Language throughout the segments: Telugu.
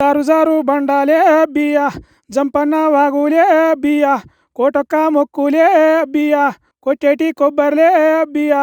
జారు జారు బండాలే బియ్య జంపన్న వాగులే బియ్య కోటొక్క మొక్కులే బియ్య కొట్టేటి కొబ్బరిలే బియ్య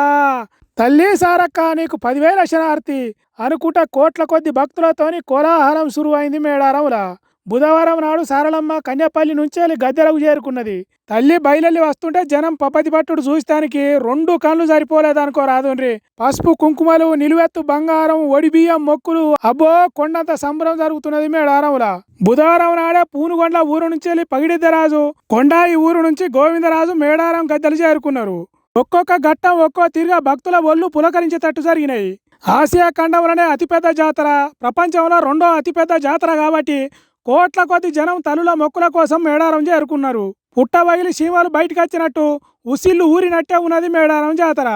తల్లి సారక్క నీకు 10,000 శనార్థి అనుకుంటా కోట్ల కొద్ది భక్తులతోని కోలాహలం సురువైంది మేడారంలా. బుధవారం నాడు సారలమ్మ కన్యపల్లి నుంచి గద్దెలకు చేరుకున్నది. తల్లి బయలెల్లి వస్తుంటే జనం పపతి పట్టుడు చూస్తానికి 2 కళ్ళు సరిపోలేదనుకో రాదుండ్రి. పసుపు కుంకుమలు, నిలువెత్తు బంగారం, ఒడిబియ్యం మొక్కులు, అబ్బో కొండంత సంబరం జరుగుతున్నది మేడారంలా. బుధవారం నాడే పూనుగొండ్ల ఊరు నుంచి పగిడిద్దరాజు, కొండాయి ఊరు నుంచి గోవిందరాజు మేడారం గద్దెలు చేరుకున్నారు. ఒక్కొక్క ఘట్టం ఒక్కో తీరుగా భక్తుల ఒళ్ళు పులకరించేటట్టు జరిగినాయి. ఆసియా ఖండంలోనే అతిపెద్ద జాతర, ప్రపంచంలో 2వ అతిపెద్ద జాతర కాబట్టి కోట్ల కొద్ది జనం తల్లుల మొక్కుల కోసం మేడారం చేరుకున్నారు. పుట్టబగిలి సీమలు బయటకు వచ్చినట్టు ఉసిళ్ళు ఊరినట్టే ఉన్నది మేడారం జాతర.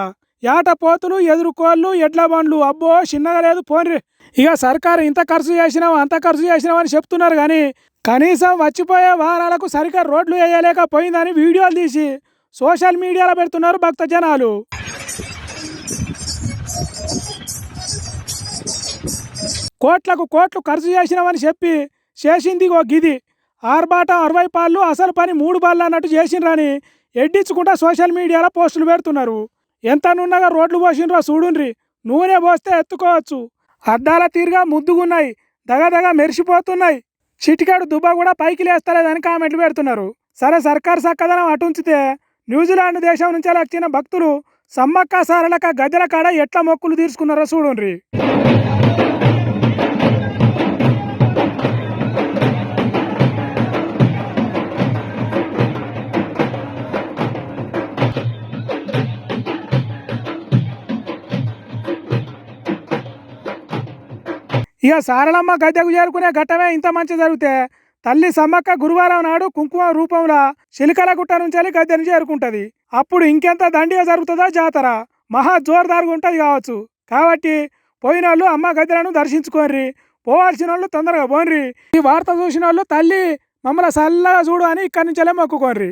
యాట పోతులు, ఎదురుకోళ్ళు, ఎడ్ల బండ్లు, అబ్బో చిన్నగా లేదు పోన్రి. ఇక సర్కారు ఇంత ఖర్చు చేసినాం అంత ఖర్చు చేసినాం అని చెప్తున్నారు కానీ కనీసం వచ్చిపోయే వారాలకు సరిగ్గా రోడ్లు వేయలేకపోయిందని వీడియోలు తీసి సోషల్ మీడియాలో పెడుతున్నారు భక్త జనాలు. కోట్లకు కోట్లు ఖర్చు చేసినామని చెప్పి చేసింది ఓ గిది. ఆర్బాట 60 పాళ్ళు, అసలు పని 3 పాళ్ళు అన్నట్టు చేసిండ్రని ఎడ్డించుకుంటా సోషల్ మీడియాలో పోస్టులు పెడుతున్నారు. ఎంత నున్నగా రోడ్లు పోసిండ్రో చూడుండ్రి. నూనె పోస్తే ఎత్తుకోవచ్చు. అద్దాల తీరుగా ముద్దుగున్నాయి, దగదగ మెరిసిపోతున్నాయి. చిటికాడు దుబ్బ కూడా పైకి లేస్తలేదని కామెంట్లు పెడుతున్నారు. సరే సర్కారు చక్కదనం అటుంచితే న్యూజిలాండ్ దేశం నుంచి వచ్చిన భక్తులు సమ్మక్క సారలక గద్దెల కాడ ఎట్లా మొక్కులు తీర్చుకున్నారో చూడుండ్రి. ఇక సారలమ్మ గద్దెకు చేరుకునే ఘట్టమే ఇంత మంచి జరిగితే తల్లి సమ్మక్క గురువారం నాడు కుంకుమ రూపంలో చిలికల గుట్ట నుంచి గద్దెను చేరుకుంటది. అప్పుడు ఇంకెంత దండిగా జరుగుతుందో జాతర. మహా జోరుదారుగా ఉంటుంది కావచ్చు. కాబట్టి పోయిన వాళ్ళు అమ్మ గద్దెలను దర్శించుకోండి, పోవాల్సిన వాళ్ళు తొందరగా పోన్రి. ఈ వార్త చూసిన వాళ్ళు తల్లి మమ్మల్ని చల్లగా చూడు అని ఇక్కడి నుంచే మొక్కుకోండి.